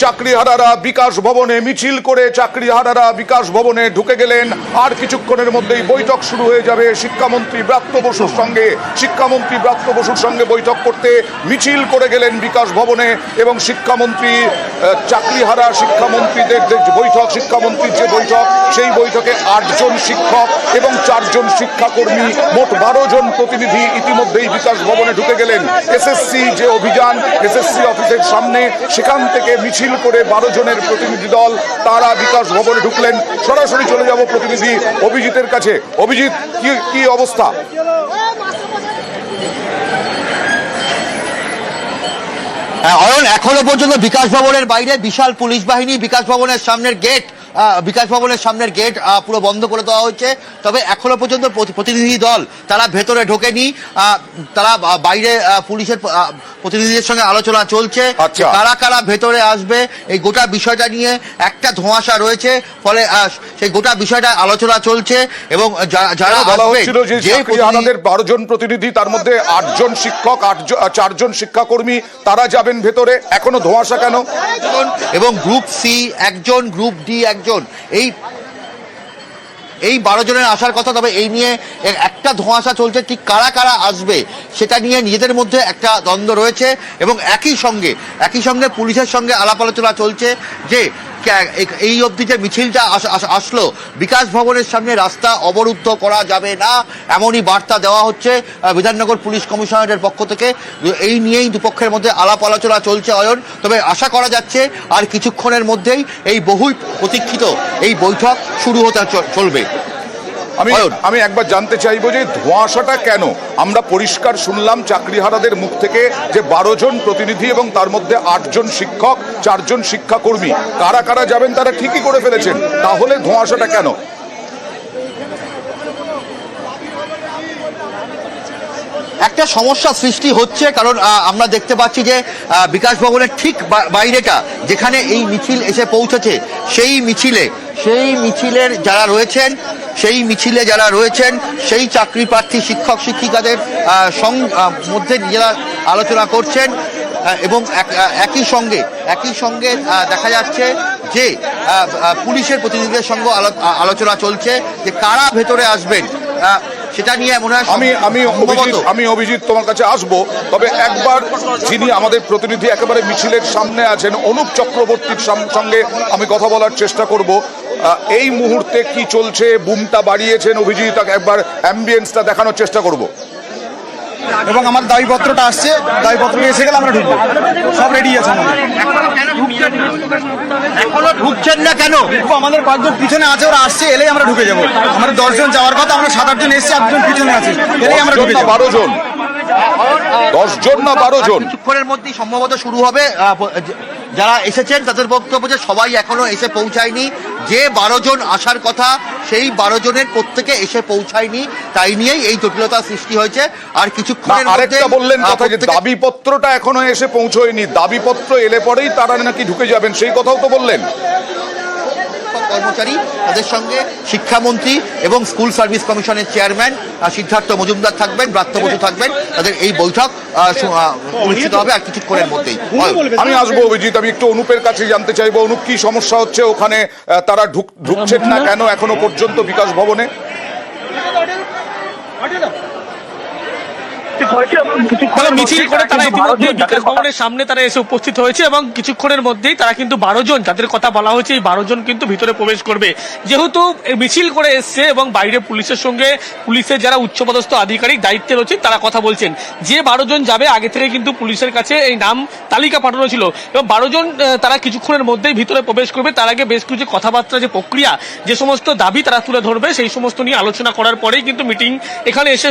চাকরিহারারা বিকাশ ভবনে মিছিল করে চাকরিহারারা বিকাশ ভবনে ঢুকে গেলেন। আর কিছুক্ষণের মধ্যেই বৈঠক শুরু হয়ে যাবে শিক্ষামন্ত্রী ব্রাত্য বসুর সঙ্গে। শিক্ষামন্ত্রী ব্রাত্য বসুর সঙ্গে বৈঠক করতে মিছিল করে গেলেন বিকাশ ভবনে এবং শিক্ষামন্ত্রী চাকরিহারা শিক্ষামন্ত্রীদের বৈঠক, শিক্ষামন্ত্রীর যে বৈঠক, সেই বৈঠকে 8 জন শিক্ষক এবং 4 জন শিক্ষাকর্মী, মোট 12 জন প্রতিনিধি ইতিমধ্যেই বিকাশ ভবনে ঢুকে গেলেন। এসএসসি যে অভিযান, এসএসসি অফিসের সামনে, সেখান থেকে মিছিল করে 12 জনের প্রতিনিধি দল তারা বিকাশ ভবনে ঢুকলেন। সরাসরি চলে যাব প্রতিনিধি অভিজিতের কাছে। অভিজিৎ, কি অবস্থা? অয়ন, এখনো পর্যন্ত বিকাশ ভবনের বাইরে বিশাল পুলিশ বাহিনী, বিকাশ ভবনের সামনের গেট পুরো বন্ধ করে দেওয়া হয়েছে। তবে এখনো পর্যন্ত প্রতিনিধি দল তারা ভেতরে ঢোকেনি। তারা বাইরে পুলিশের প্রতিনিধিদের সঙ্গে আলোচনা চলছে, কারা কারা ভেতরে আসবে এই গোটা বিষয়টা নিয়ে একটা ধোঁয়াশা রয়েছে। ফলে সেই গোটা বিষয়টা আলোচনা চলছে এবং যারা বলা হচ্ছিল যে চাকরিহারাদের 12 জন প্রতিনিধি, তার মধ্যে 8 জন শিক্ষক, 4 জন শিক্ষাকর্মী, তারা যাবেন ভেতরে। এখনো ধোঁয়াশা কেন? এবং গ্রুপ সি একজন, গ্রুপ ডি একজন, এই 12 জনের আসার কথা। তবে এই নিয়ে একটা ধোঁয়াশা চলছে, ঠিক কারা কারা আসবে সেটা নিয়ে নিজেদের মধ্যে একটা দ্বন্দ্ব রয়েছে। এবং একই সঙ্গে পুলিশের সঙ্গে আলাপ আলোচনা চলছে যে এই অবধি যে মিছিলটা আসলো, বিকাশ ভবনের সামনে রাস্তা অবরুদ্ধ করা যাবে না, এমনই বার্তা দেওয়া হচ্ছে বিধাননগর পুলিশ কমিশনারের পক্ষ থেকে। এই নিয়েই দুপক্ষের মধ্যে আলাপ আলোচনা চলছে অয়ন। তবে আশা করা যাচ্ছে আর কিছুক্ষণের মধ্যেই এই বহু প্রতীক্ষিত এই বৈঠক শুরু হতে চলবে। আমি একবার জানতে চাইবো যে ধোঁয়াশাটা কেন? আমরা পরিষ্কার শুনলাম চাকরিহারাদের মুখ থেকে যে 12 জন প্রতিনিধি এবং তার মধ্যে 8 জন শিক্ষক, 4 জন শিক্ষাকর্মী, কারা কারা যাবেন তারা ঠিকই করে ফেলেছেন, তাহলে ধোঁয়াশাটা কেন? একটা সমস্যা সৃষ্টি হচ্ছে, কারণ আমরা দেখতে পাচ্ছি যে বিকাশ ভবনের ঠিক বাইরেটা যেখানে এই মিছিল এসে পৌঁছেছে, সেই মিছিলের যারা রয়েছেন সেই চাকরি প্রার্থী শিক্ষক শিক্ষিকাদের মধ্যে নিজেরা আলোচনা করছেন। এবং একই সঙ্গে দেখা যাচ্ছে যে পুলিশের প্রতিনিধিদের সঙ্গে আলোচনা চলছে যে কারা ভেতরে আসবেন সেটা নিয়ে মনে হয়। আমি অভিজিৎ তোমার কাছে আসবো, তবে একবার যিনি আমাদের প্রতিনিধি একেবারে মিছিলের সামনে আছেন, অনুপ চক্রবর্তীর সঙ্গে আমি কথা বলার চেষ্টা করব। এই মুহূর্তে কি চলছে? বুমটা বাড়িয়েছেন অভিজিৎ, একবার অ্যাম্বিয়েন্সটা দেখানোর চেষ্টা করব। এবং আমার দাবিপত্রটা আসছে, দাবিপত্র এসে গেলে আমরা ঢুকবো, সব রেডি আছে আমাদের। এখনো ঢুকছেন না কেন? আমাদের 5 জন পিছনে আছে, ওরা আসছে, এলেই আমরা ঢুকে যাবো। আমাদের 10 জন যাওয়ার কথা, আমরা 7-8 জন এসছি, 8 জন পিছনে আছে, এলেই আমরা ঢুকে যাবো। 12 জন, 10 জন না 12 জন? কিছুক্ষণের মধ্যেই সম্ভবত শুরু হবে। যারা এসেছেন তাদের বক্তব্য যে সবাই এখনো এসে পৌঁছায়নি, যে 12 জন আসার কথা সেই 12 জনের প্রত্যেকে এসে পৌঁছায়নি, তাই নিয়েই এই জটিলতা সৃষ্টি হয়েছে। আর কিছুক্ষণের মধ্যে আরেকটা বললেন কথা যে দাবিপত্রটা এখনো এসে পৌঁছয়নি, দাবিপত্র এলে পরেই তারা নাকি ঢুকে যাবেন, সেই কথাও তো বললেন। কর্মচারী, তাদের সঙ্গে শিক্ষামন্ত্রী এবং স্কুল সার্ভিস কমিশনের চেয়ারম্যান সিদ্ধার্থ মজুমদার থাকবেন, ব্রাত্য বসু থাকবেন। তাদের এই বৈঠক অনুষ্ঠিত হবে আর কিছুক্ষণের মধ্যেই। আমি আসবো অভিজিৎ, আমি একটু অনুপের কাছে জানতে চাইবো, অনুপ কি সমস্যা হচ্ছে ওখানে? তারা ঢুকছেন না কেন এখনো পর্যন্ত বিকাশ ভবনে? মিছিল করে তারা ইতিমধ্যে বিকাশ ভবনের সামনে তারা এসে উপস্থিত হয়েছে এবং কিছুক্ষণের মধ্যেই তারা কিন্তু 12 জন যাদের কথা বলা হয়েছে, এই 12 জন কিন্তু ভিতরে প্রবেশ করবে। যেহেতু মিছিল করে এসছে এবং বাইরে পুলিশের যারা উচ্চপদস্থ আধিকারিক দায়িত্বে রয়েছে তারা কথা বলছেন, যে 12 জন যাবে আগে থেকে কিন্তু পুলিশের কাছে এই নাম তালিকা পাঠানো ছিল এবং 12 জন তারা কিছুক্ষণের মধ্যেই ভিতরে প্রবেশ করবে। তার আগে বেশ কিছু কথাবার্তা, যে প্রক্রিয়া, যে সমস্ত দাবি তারা তুলে ধরবে, সেই সমস্ত নিয়ে আলোচনা করার পরেই কিন্তু মিটিং এখানে এসে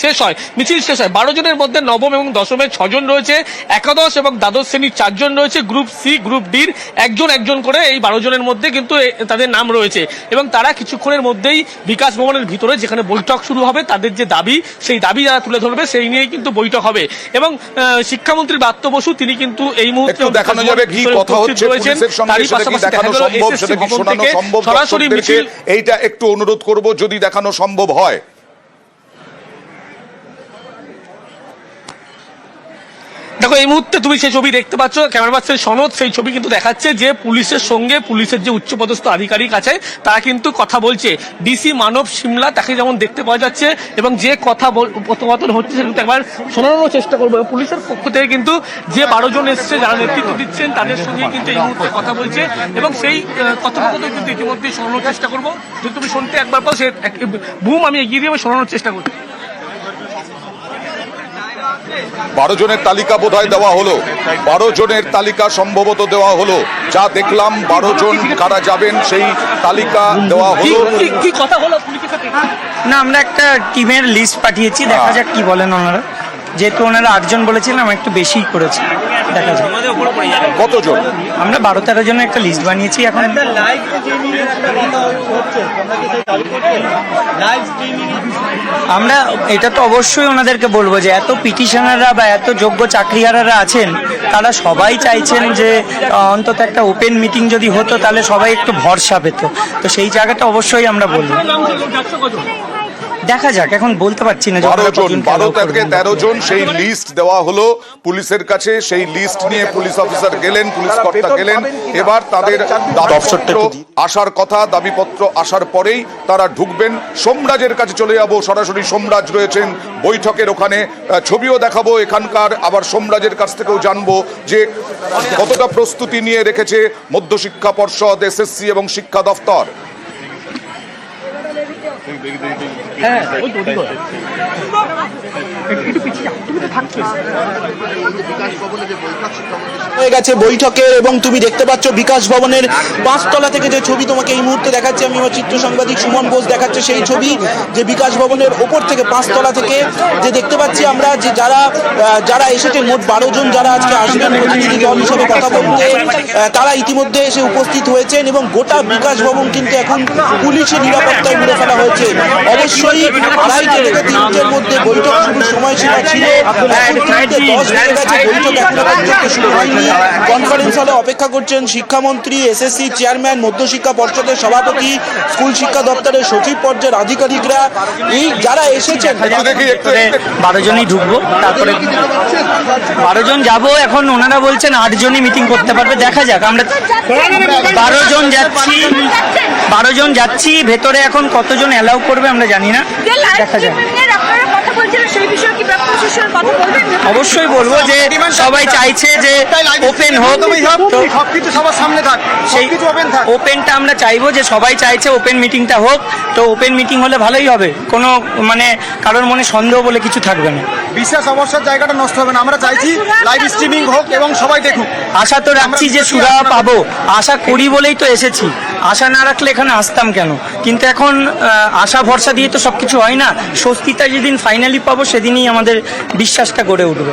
শেষ হয়, মিছিল শেষ হয়। 12 জনের মধ্যে নবম এবং দশমের 6 জন রয়েছে, একাদশ এবং দ্বাদশ শ্রেণীর 4 জন রয়েছে, গ্রুপ সি গ্রুপ ডির একজন করে এই 12 জনের মধ্যে কিন্তু তাদের নাম রয়েছে। এবং তারা কিছুক্ষণের মধ্যেই বিকাশ ভবনের ভিতরে যেখানে বৈঠক শুরু হবে, তাদের যে দাবি সেই দাবি যারা তুলে ধরবে সেই নিয়েই কিন্তু বৈঠক হবে। এবং শিক্ষামন্ত্রী ব্রাত্য বসু তিনি কিন্তু এই মুহূর্তে দেখানো যাবে কি কথা হচ্ছে পুলিশের সঙ্গে, সেটা কি দেখানো সম্ভব, সেটা কি শোনানো সম্ভব সরাসরি মিছিল, এইটা একটু অনুরোধ করব যদি দেখানো সম্ভব হয়। দেখো এই মুহূর্তে তুমি সেই ছবি দেখতে পাচ্ছ, ক্যামেরা পার্সন সনদ সেই ছবি কিন্তু দেখাচ্ছে যে পুলিশের সঙ্গে পুলিশের যে উচ্চপদস্থ আধিকারিক আছে তারা কিন্তু কথা বলছে। ডিসি মানব সিমলা তাকে যেমন দেখতে পাওয়া যাচ্ছে এবং যে কথোপকথন হচ্ছে সেটা কিন্তু একবার শোনানোর চেষ্টা করবো। পুলিশের পক্ষ থেকে কিন্তু যে 12 জন এসছে যারা নেতৃত্ব দিচ্ছেন তাদের সঙ্গে কিন্তু এই মুহূর্তে কথা বলছে এবং সেই কথোপকথন কিন্তু ইতিমধ্যে শোনানোর চেষ্টা করবো। যদি তুমি শুনতে একবার পাও সে বুম আমি এগিয়ে দিয়ে শোনানোর চেষ্টা করছি। 12 জনের তালিকা বোধহয় দেওয়া হলো, 12 জনের তালিকা সম্ভবত দেওয়া হলো, যা দেখলাম 12 জন কারা যাবেন সেই তালিকা দেওয়া হলো। কি কথা হলো পুলিশের সাথে? না, আমরা একটা টিমের লিস্ট পাঠিয়েছি, দেখা যাক কি বলেন ওনারা। যেহেতু ওনারা 8 জন বলেছিলেন, আমরা একটু বেশি করেছি, দেখা যাক কতজন। আমরা 12-13 জনের একটা লিস্ট বানিয়েছি। এখন আমরা এটা তো অবশ্যই ওনাদেরকে বলবো যে এত পিটিশনাররা বা এত যোগ্য চাকরিহারারা আছেন, তারা সবাই চাইছেন যে অন্তত একটা ওপেন মিটিং যদি হতো তাহলে সবাই একটু ভরসা পেত। তো সেই জায়গাটা অবশ্যই আমরা বলবো। দেখা যাক, এখন বলতে পারছি না। 12 থেকে 13 জন সেই লিস্ট দেওয়া হলো পুলিশের কাছে। সেই লিস্ট নিয়ে পুলিশ অফিসার গেলেন, পুলিশ কর্তা গেলেন। এবার তাদের দাবিপত্র আসার কথা, দাবিপত্র আসার পরেই তারা ঢুকবেন। সোমরাজের কাছে চলে যাব, সরাসরি সোমরাজ রয়েছেন বৈঠকের ওখানে, ছবিও দেখাবো এখানকার। আবার সোমরাজের কাছ থেকেও জানবো যে কতটা প্রস্তুতি নিয়ে রেখেছে মধ্যশিক্ষা পর্ষদ, এসএসসি এবং শিক্ষা দফতর। হয়ে গেছে বৈঠকের এবং তুমি দেখতে পাচ্ছ বিকাশ ভবনের 5 তলা থেকে যে ছবি তোমাকে এই মুহূর্তে দেখাচ্ছি, আমি আমার চিত্র সাংবাদিক সুমন বোস দেখাচ্ছে সেই ছবি, যে বিকাশ ভবনের ওপর থেকে 5 তলা থেকে যে দেখতে পাচ্ছি আমরা যে যারা এসেছে মোট 12 জন যারা আজকে আসবেন প্রতিনিধি দল হিসেবে কথা বলতে, তারা ইতিমধ্যে এসে উপস্থিত হয়েছেন এবং গোটা বিকাশ ভবন কিন্তু এখন পুলিশের নিরাপত্তায় ঘুরে ফেলা হয়েছে। অবশ্যই 2:30 থেকে 3টের মধ্যে বৈঠক শুরুর সময়সীমা ছিল, এখন 3:10 বেজে গেছে, বৈঠক এখনো পর্যন্ত শুরু হয়নি। কনফারেন্স হলে অপেক্ষা করছেন শিক্ষামন্ত্রী, এসএসসি চেয়ারম্যান, মধ্যশিক্ষা পর্ষদের সভাপতি, স্কুল শিক্ষা দপ্তরের সচিব পর্যায়ের আধিকারিকরা। এই যারা এসেছেন 12 জনই ঢুকবো, তারপরে 12 জন যাবো। এখন ওনারা বলছেন 8 জনই মিটিং করতে পারবে, দেখা যাক। আমরা 12 জন যাচ্ছি, ভেতরে এখন কতজন অ্যালাউ করবে আমরা জানি না, দেখা যাক। অবশ্যই বলবো যে সবাই চাইছে যে ওপেন হোক, সবকিছু সবার সামনে থাক, সেই ওপেন থাক। ওপেনটা আমরা চাইবো, যে সবাই চাইছে ওপেন মিটিংটা হোক। তো ওপেন মিটিং হলে ভালোই হবে, কোনো মানে কারোর মনে সন্দেহ বলে কিছু থাকবে না। বিশ্বাস অবসর জায়গাটা নষ্ট হবে না। আমরা চাইছি লাইভ স্ট্রিমিং হোক এবং সবাই দেখুক। আশা তো রাখছি যে সুরাহা পাবো, আশা করি বলেই তো এসেছি। আশা না রাখলে এখানে আসতাম কেন? কিন্তু এখন আশা ভরসা দিয়ে তো সবকিছু হয় না। স্বস্তিটা যেদিন ফাইনালি পাবো সেদিনই আমাদের বিশ্বাসটা গড়ে উঠবে।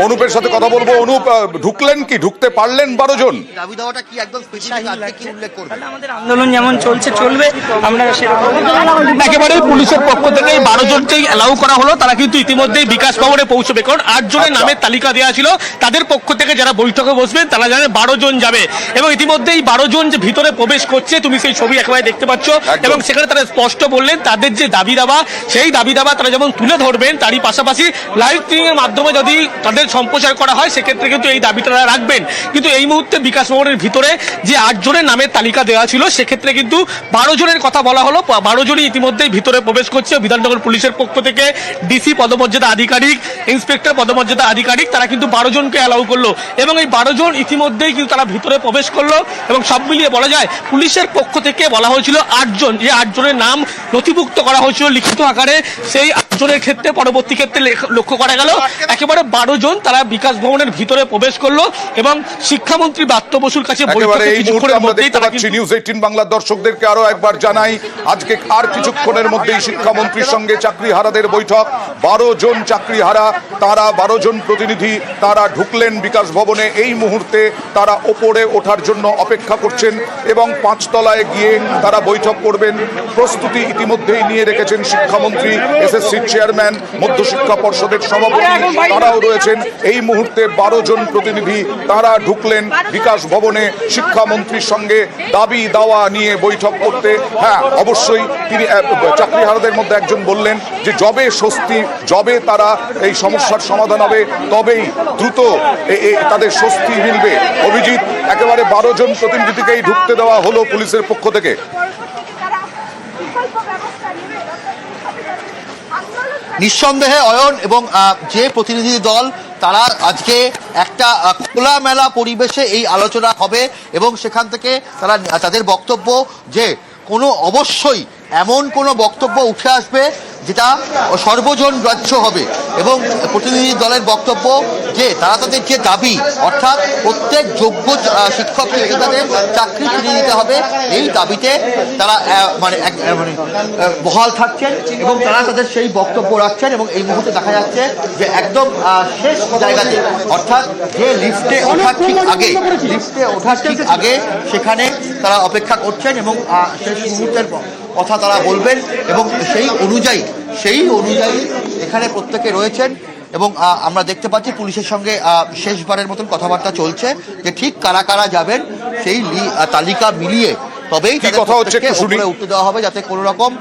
অনুপের সাথে কথা বলবো। অনুপ, ঢুকলেন কি, ঢুকতে পারলেন 12 জন? দাবি দাওয়াটা কি একদম স্পেসিফিক আজকে কি উল্লেখ করবে? আমাদের আন্দোলন যেমন চলছে চলবে, আমরা সেরকম একেবারে পুলিশের পক্ষ থেকে 12 জনকেই অ্যালাউ করা হলো। তারা কিন্তু ইতিমধ্যেই বিকাশ ভবনে পৌঁছবে, কারণ 8 জনের নামের তালিকা দেওয়া ছিল। তাদের পক্ষ থেকে যারা বৈঠকে বসবেন তারা জানে 12 জন যাবে এবং ইতিমধ্যেই 12 জন যে ভিতরে প্রবেশ করছে, তুমি সেই ছবি একেবারে দেখতে পাচ্ছ। এবং সেখানে তারা স্পষ্ট বললেন তাদের যে দাবি দাবা, সেই দাবি দাবা তারা যেমন তুলে ধরবেন, তারই পাশাপাশি লাইভ স্ট্রিমিং এর মাধ্যমে যদি তাদের সম্প্রচার করা হয় সেক্ষেত্রে কিন্তু এই দাবিটা তারা রাখবেন। কিন্তু এই মুহূর্তে বিকাশ ভবনের ভিতরে যে 8 জনের নামের তালিকা দেওয়া ছিল সেক্ষেত্রে কিন্তু 12 জনের কথা বলা হলো। 12 জনই ইতিমধ্যেই ভিতরে প্রবেশ করছে। বিধাননগর পুলিশের পক্ষ থেকে ডিসি পদমর্যাদা আধিকারিক, ইন্সপেক্টর পদমর্যাদা আধিকারিক, তারা কিন্তু 12 জনকে অ্যালাউ করলো এবং এই 12 জন ইতিমধ্যেই কিন্তু তারা ভিতরে প্রবেশ করলো। এবং সব মিলিয়ে বলা যায় পুলিশের পক্ষ থেকে বলা হয়েছিল 8 জন, যে 8 জনের নাম নথিভুক্ত করা হয়েছিল লিখিত আকারে। সেই 8 জনের ক্ষেত্রে পরবর্তী ক্ষেত্রে লক্ষ্য করা গেল একেবারে 12 জন তারা বিকাশ ভবনের ভিতরে প্রবেশ করলো এবং শিক্ষামন্ত্রী ব্রাত্য বসুর কাছে নিউজ 18 বাংলার দর্শকদেরকে আরো একবার জানাই, আজকে আর কিছুক্ষণের মধ্যেই শিক্ষামন্ত্রীর সঙ্গে চাকরিহারাদের বৈঠক। 12 জন চাকরিহারা, তারা 12 জন প্রতিনিধি তারা ঢুকলেন বিকাশ ভবনে। এই মুহূর্তে তারা ওপরে ওঠার জন্য অপেক্ষা করছেন এবং 5 তলায় গিয়ে তারা বৈঠক করবেন। প্রস্তুতি ইতিমধ্যেই নিয়ে রেখেছেন শিক্ষামন্ত্রী, এসএসসির চেয়ারম্যান, মধ্যশিক্ষা পর্ষদের সভাপতি তারাও রয়েছেন। এই মুহূর্তে 12 জন প্রতিনিধি তারা ঢুকলেন বিকাশ ভবনে শিক্ষামন্ত্রীর সঙ্গে দাবি দাওয়া নিয়ে বৈঠক করতে। হ্যাঁ, অবশ্যই তিনি চাকরিহারাদের মধ্যে একজন বললেন যে যবে স্বস্তি, যবে তারা এই সমস্যার সমাধান হবে তবেই দ্রুত তাদের স্বস্তি মিলবে। অভিজিৎ, একেবারে 12 জন প্রতিনিধিকেই ঢুকতে দেওয়া হলো পুলিশের পক্ষ থেকে। নিঃসন্দেহে অয়ন এবং যে প্রতিনিধি দল তারা আজকে একটা খোলামেলা পরিবেশে এই আলোচনা হবে এবং সেখান থেকে তারা তাদের বক্তব্য যে কোনো অবশ্যই এমন কোনো বক্তব্য উঠে আসবে যেটা সর্বজন গ্রাহ্য হবে এবং প্রতিনিধি দলের বক্তব্য যে তারা তাদের যে দাবি, অর্থাৎ প্রত্যেক যোগ্য শিক্ষককে তাদের চাকরি ফিরিয়ে দিতে হবে, এই দাবিতে তারা বহাল থাকছেন এবং তারা তাদের সেই বক্তব্য রাখছেন। এবং এই মুহূর্তে দেখা যাচ্ছে যে একদম শেষ জায়গাতে, অর্থাৎ যে লিফটে ওঠার ঠিক আগে সেখানে তারা অপেক্ষা করছেন এবং শেষ মুহূর্তের কথা তারা বলবেন এবং সেই অনুযায়ী এখানে প্রত্যেকে রয়েছেন। এবং আমরা দেখতে পাচ্ছি পুলিশের সঙ্গে শেষবারের মতন কথাবার্তা চলছে যে ঠিক কারা কারা যাবেন সেই তালিকা মিলিয়ে তবেই কি কথা হচ্ছে একটু শুনি। উঠতে দেওয়া হবে, যাতে কোনো রকম